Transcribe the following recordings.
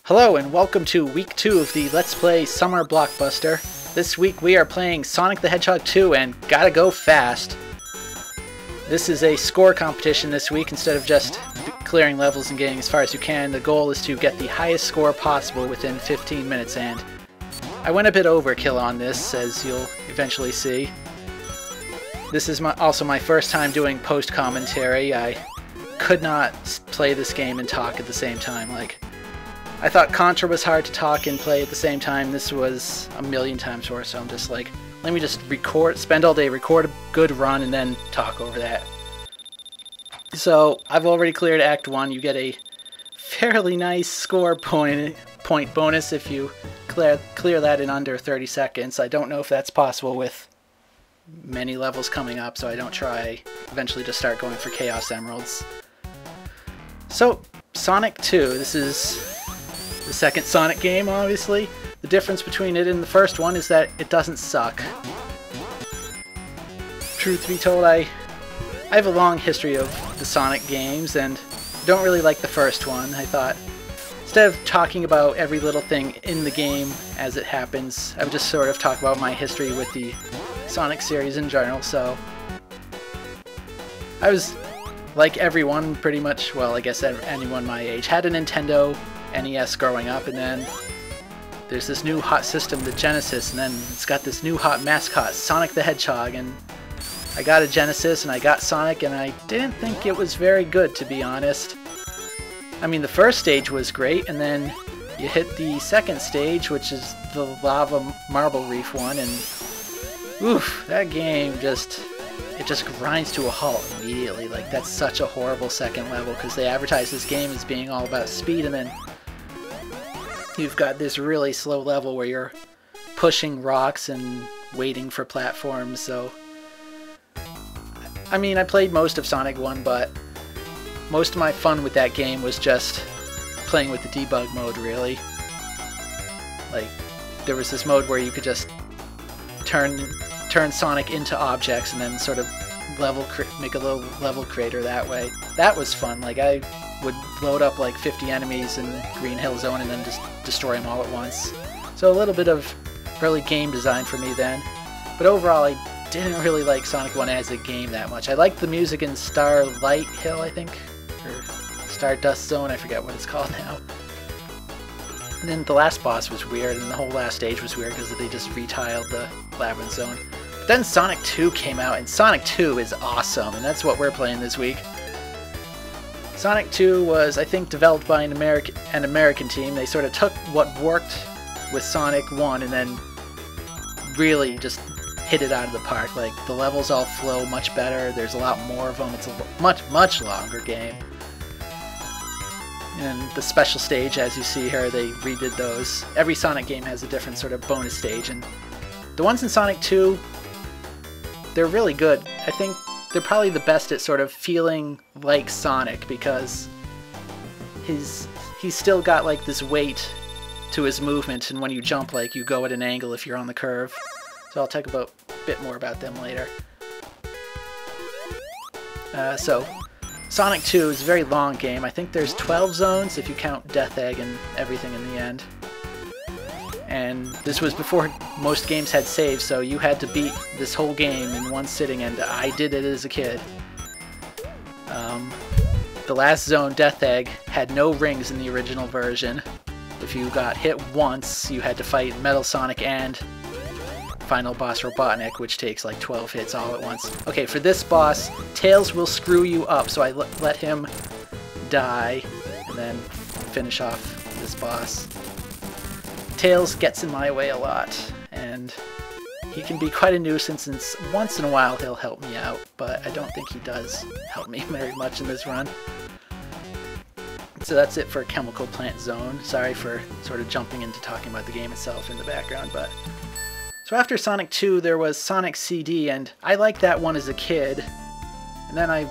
Hello and welcome to week 2 of the Let's Play Summer Blockbuster. This week we are playing Sonic the Hedgehog 2 and gotta go fast. This is a score competition this week instead of just clearing levels and getting as far as you can. The goal is to get the highest score possible within 15 minutes, and I went a bit overkill on this, as you'll eventually see. This is also my first time doing post-commentary. I could not play this game and talk at the same time. I thought Contra was hard to talk and play at the same time. This was a million times worse, so I'm just like, let me just spend all day, record a good run, and then talk over that. So, I've already cleared Act 1. You get a fairly nice score point bonus if you clear that in under 30 seconds. I don't know if that's possible with many levels coming up, so I don't try eventually to start going for Chaos Emeralds. So, Sonic 2. This is the second Sonic game, obviously. The difference between it and the first one is that it doesn't suck. Truth be told, I have a long history of the Sonic games and don't really like the first one. I thought, instead of talking about every little thing in the game as it happens, I would just sort of talk about my history with the Sonic series in general. So I was, like everyone pretty much, well, I guess anyone my age, had a Nintendo NES growing up, and then there's this new hot system, the Genesis, and then it's got this new hot mascot, Sonic the Hedgehog, and I got a Genesis and I got Sonic, and I didn't think it was very good, to be honest. I mean, the first stage was great, and then you hit the second stage, which is the Lava Marble Reef one, and oof, that game just grinds to a halt immediately. Like, that's such a horrible second level, because they advertise this game as being all about speed, and then you've got this really slow level where you're pushing rocks and waiting for platforms. So, I mean, I played most of Sonic 1, but most of my fun with that game was just playing with the debug mode, really. Like, there was this mode where you could just turn Sonic into objects and then sort of make a little level creator that way. That was fun. Like, I would load up like 50 enemies in Green Hill Zone and then just destroy them all at once. So a little bit of early game design for me then. But overall, I didn't really like Sonic 1 as a game that much. I liked the music in Starlight Hill, I think, or Stardust Zone, I forget what it's called now. And then the last boss was weird, and the whole last stage was weird because they just retiled the Labyrinth Zone. But then Sonic 2 came out, and Sonic 2 is awesome, and that's what we're playing this week. Sonic 2 was, I think, developed by an American team. They sort of took what worked with Sonic 1 and then really just hit it out of the park. Like, the levels all flow much better, there's a lot more of them, it's a much longer game. And the special stage, as you see here, they redid those. Every Sonic game has a different sort of bonus stage, and the ones in Sonic 2, they're really good. I think they're probably the best at sort of feeling like Sonic, because he's still got like this weight to his movement, and when you jump, like, you go at an angle if you're on the curve. So I'll talk a bit more about them later. So Sonic 2 is a very long game. I think there's 12 zones if you count Death Egg and everything in the end. And this was before most games had saves, so you had to beat this whole game in one sitting, and I did it as a kid. The last zone, Death Egg, had no rings in the original version. If you got hit once, you had to fight Metal Sonic and final boss Robotnik, which takes like 12 hits all at once. Okay, for this boss, Tails will screw you up, so I let him die and then finish off this boss. Tails gets in my way a lot, and he can be quite a nuisance, and once in a while he'll help me out, but I don't think he does help me very much in this run. So that's it for Chemical Plant Zone. Sorry for sort of jumping into talking about the game itself in the background, but... So after Sonic 2, there was Sonic CD, and I liked that one as a kid. And then I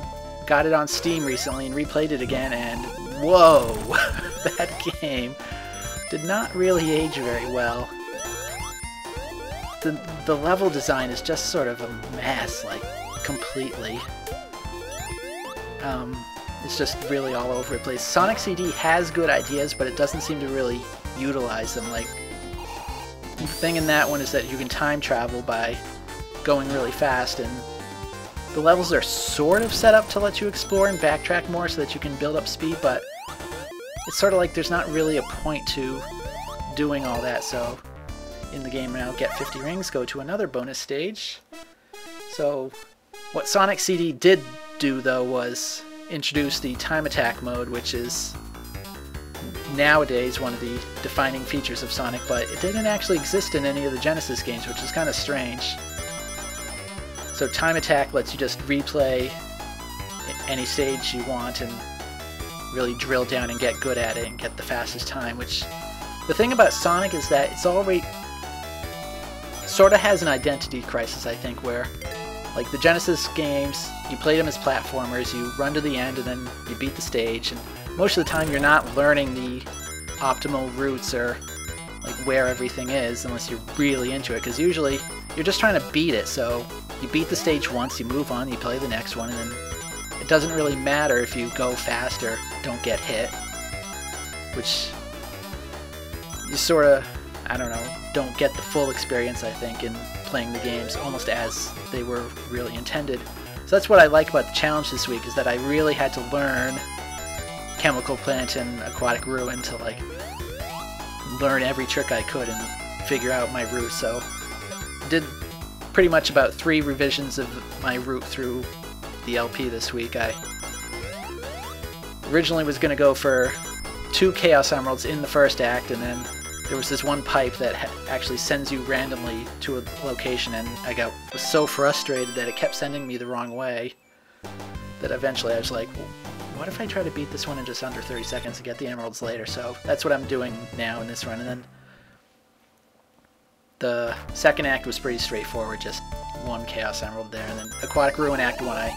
got it on Steam recently and replayed it again, and whoa! That game did not really age very well. The level design is just sort of a mess, like, completely. is just really all over the place. Sonic CD has good ideas, but it doesn't seem to really utilize them. Like, the thing in that one is that you can time travel by going really fast, and the levels are sort of set up to let you explore and backtrack more so that you can build up speed, but it's sort of like there's not really a point to doing all that. So in the game now, get 50 rings, go to another bonus stage. So what Sonic CD did do, though, was introduce the time attack mode, which is nowadays one of the defining features of Sonic, but it didn't actually exist in any of the Genesis games, which is kind of strange. So time attack lets you just replay any stage you want and really drill down and get good at it and get the fastest time, which the thing about Sonic is that it's already sort of has an identity crisis, I think, where like the Genesis games, you play them as platformers, you run to the end and then you beat the stage, and most of the time you're not learning the optimal routes or like where everything is unless you're really into it, because usually you're just trying to beat it. So you beat the stage once, you move on, you play the next one, and then it doesn't really matter if you go fast or don't get hit, which you sort of, I don't know, don't get the full experience, I think, in playing the games almost as they were really intended. So that's what I like about the challenge this week, is that I really had to learn Chemical Plant and Aquatic Ruin to like learn every trick I could and figure out my route. So did pretty much about 3 revisions of my route through the LP this week. I originally was going to go for 2 Chaos Emeralds in the first act, and then there was this one pipe that actually sends you randomly to a location, and I was so frustrated that it kept sending me the wrong way that eventually I was like, well, what if I try to beat this one in just under 30 seconds and get the emeralds later? So that's what I'm doing now in this run. And then the second act was pretty straightforward, just 1 Chaos Emerald there. And then Aquatic Ruin Act 1, I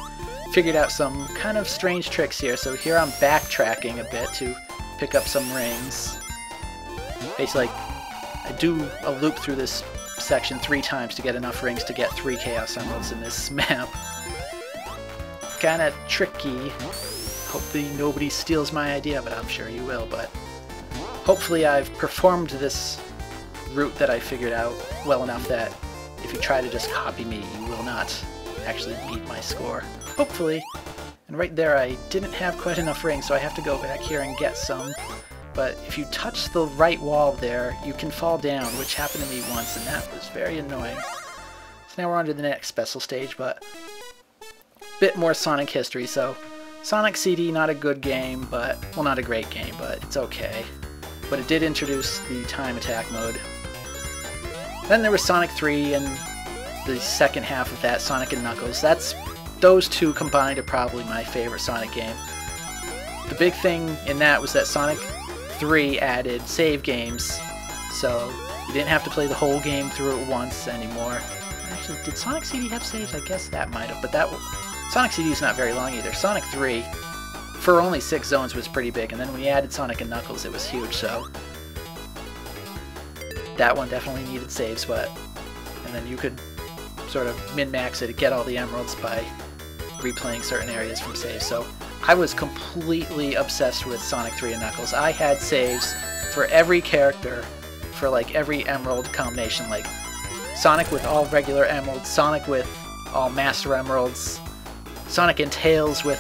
figured out some kind of strange tricks here. So here I'm backtracking a bit to pick up some rings. Basically, I do a loop through this section 3 times to get enough rings to get 3 Chaos Emeralds in this map. Kinda tricky. Hopefully nobody steals my idea, but I'm sure you will. But hopefully I've performed this route that I figured out well enough that if you try to just copy me, you will not actually beat my score. Hopefully. And right there I didn't have quite enough rings, so I have to go back here and get some. But if you touch the right wall there, you can fall down, which happened to me once, and that was very annoying. So now we're on to the next special stage, but a bit more Sonic history. So Sonic CD, not a good game, but, well, not a great game, but it's okay. But it did introduce the time attack mode. Then there was Sonic 3 and the second half of that, Sonic and Knuckles. Those 2 combined are probably my favorite Sonic game. The big thing in that was that Sonic 3 added save games, so you didn't have to play the whole game through at once anymore. Actually, did Sonic CD have saves? I guess that might have, but Sonic CD is not very long either. Sonic 3, for only 6 zones, was pretty big, and then when you added Sonic and Knuckles, it was huge, so that one definitely needed saves, and then you could sort of min-max it to get all the emeralds by replaying certain areas from saves. So I was completely obsessed with Sonic 3 and Knuckles. I had saves for every character, for like every emerald combination, like Sonic with all regular emeralds, Sonic with all Master Emeralds, Sonic and Tails with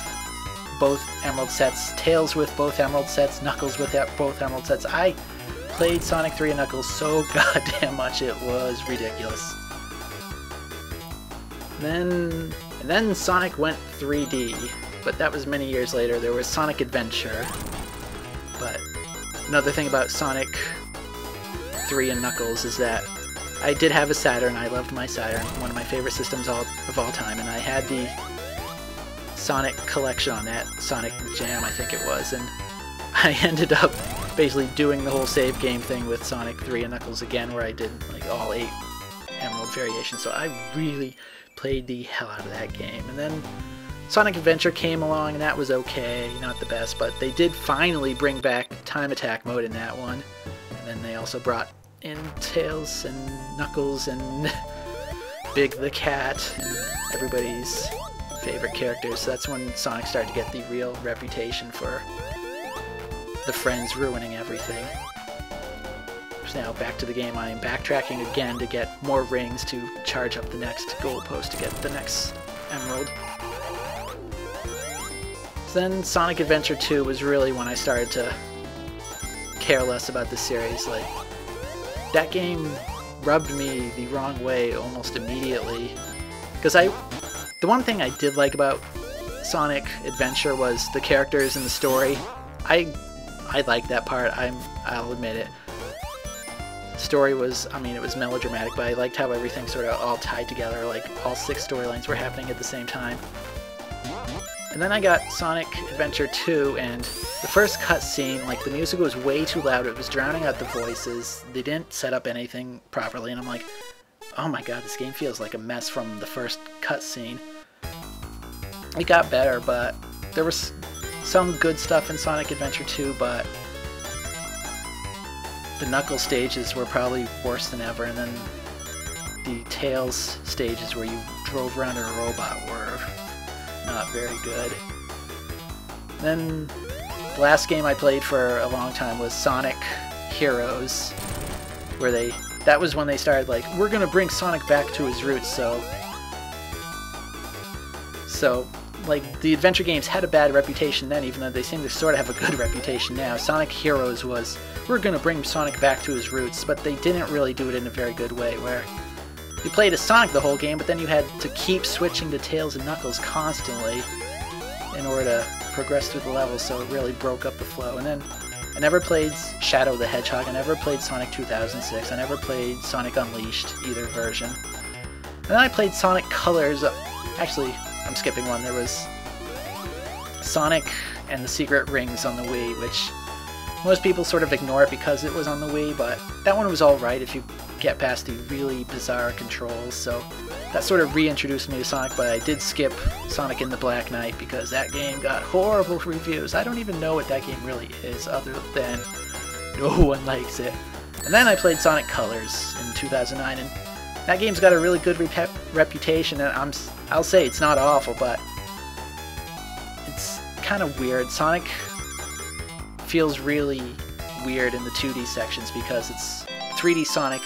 both emerald sets, Tails with both emerald sets, Knuckles with both emerald sets. I played Sonic 3 and Knuckles so goddamn much, it was ridiculous. And then Sonic went 3D, but that was many years later. There was Sonic Adventure. But another thing about Sonic 3 and Knuckles is that I did have a Saturn. I loved my Saturn, one of my favorite systems of all time, and I had the Sonic collection on that, Sonic Jam I think it was, and I ended up basically doing the whole save game thing with Sonic 3 and Knuckles again, where I did like all 8 emerald variations, so I really played the hell out of that game. And then Sonic Adventure came along, and that was okay, not the best, but they did finally bring back time attack mode in that one, and then they also brought in Tails and Knuckles and Big the Cat and everybody's favorite characters. So that's when Sonic started to get the real reputation for the friends ruining everything. So now back to the game. I am backtracking again to get more rings to charge up the next goalpost to get the next emerald. So then Sonic Adventure 2 was really when I started to care less about the series. Like, that game rubbed me the wrong way almost immediately. Because the one thing I did like about Sonic Adventure was the characters and the story. I liked that part, I'll admit it. Story was, I mean, it was melodramatic, but I liked how everything sort of all tied together, like all 6 storylines were happening at the same time. And then I got Sonic Adventure 2, and the first cutscene, like, the music was way too loud, it was drowning out the voices, they didn't set up anything properly, and I'm like, oh my god, this game feels like a mess from the first cutscene. It got better, but there was some good stuff in Sonic Adventure 2, but the Knuckles stages were probably worse than ever, and then the Tails stages where you drove around in a robot were not very good. Then the last game I played for a long time was Sonic Heroes, where that was when they started like, we're gonna bring Sonic back to his roots, so like, the adventure games had a bad reputation then, even though they seem to sort of have a good reputation now. Sonic Heroes was, we're gonna bring Sonic back to his roots, but they didn't really do it in a very good way, where you played as Sonic the whole game, but then you had to keep switching to Tails and Knuckles constantly in order to progress through the levels, so it really broke up the flow. And then I never played Shadow the Hedgehog, I never played Sonic 2006, I never played Sonic Unleashed, either version. And then I played Sonic Colors. Actually, I'm skipping one. There was Sonic and the Secret Rings on the Wii, which most people sort of ignore it because it was on the Wii, but that one was alright if you get past the really bizarre controls, so that sort of reintroduced me to Sonic, but I did skip Sonic in the Black Knight because that game got horrible reviews. I don't even know what that game really is, other than no one likes it. And then I played Sonic Colors in 2009, and that game's got a really good reputation, and I'll say it's not awful, but it's kind of weird. Sonic feels really weird in the 2D sections because it's 3D Sonic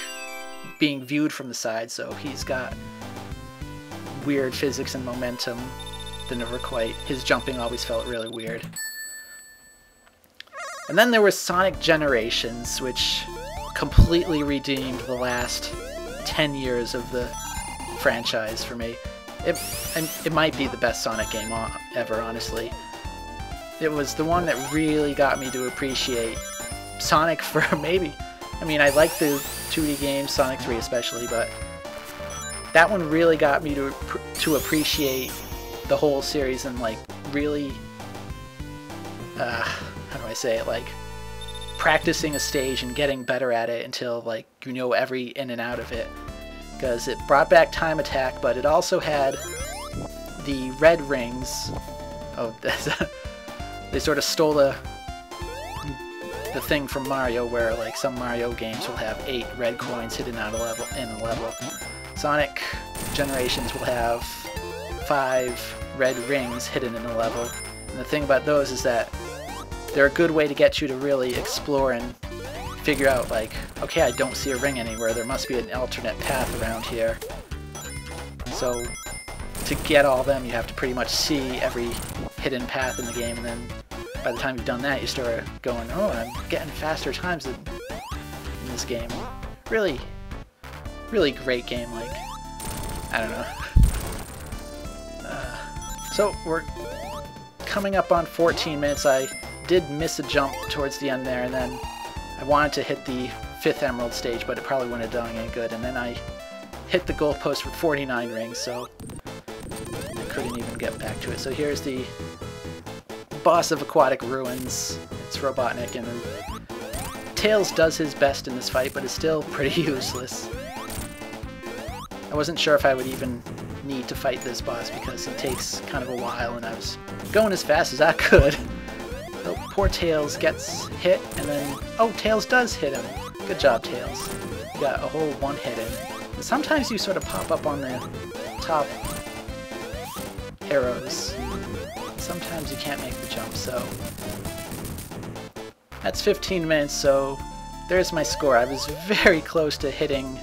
being viewed from the side, so he's got weird physics and momentum that never quite... His jumping always felt really weird. And then there was Sonic Generations, which completely redeemed the last 10 years of the franchise for me. It might be the best Sonic game ever, honestly. It was the one that really got me to appreciate Sonic for maybe... I mean, I like the 2D games, Sonic 3 especially, but that one really got me to appreciate the whole series and, like, really... how do I say it? Like, practicing a stage and getting better at it until, like, you know every in and out of it. Because it brought back Time Attack, but it also had the red rings. Oh, they sort of stole the thing from Mario, where like some Mario games will have 8 red coins hidden out in a level. Sonic Generations will have 5 red rings hidden in a level. And the thing about those is that they're a good way to get you to really explore and figure out, like, okay, I don't see a ring anywhere, there must be an alternate path around here. So to get all of them, you have to pretty much see every hidden path in the game, and then by the time you've done that, you start going, oh, I'm getting faster times in this game. Really, really great game, like, I don't know. So we're coming up on 14 minutes. I did miss a jump towards the end there, and then I wanted to hit the 5th Emerald stage, but it probably wouldn't have done any good, and then I hit the goalpost with 49 rings, so I couldn't even get back to it. So here's the boss of Aquatic Ruins. It's Robotnik, and Tails does his best in this fight, but is still pretty useless. I wasn't sure if I would even need to fight this boss because he takes kind of a while, and I was going as fast as I could. So poor Tails gets hit, and then... Oh, Tails does hit him. Good job, Tails. You got a whole 1 hit in. And sometimes you sort of pop up on the top arrows. Sometimes you can't make the jump, so... That's 15 minutes, so there's my score. I was very close to hitting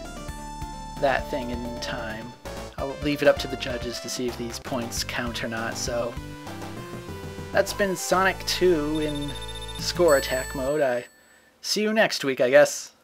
that thing in time. I'll leave it up to the judges to see if these points count or not, so... That's been Sonic 2 in score attack mode. I see you next week, I guess.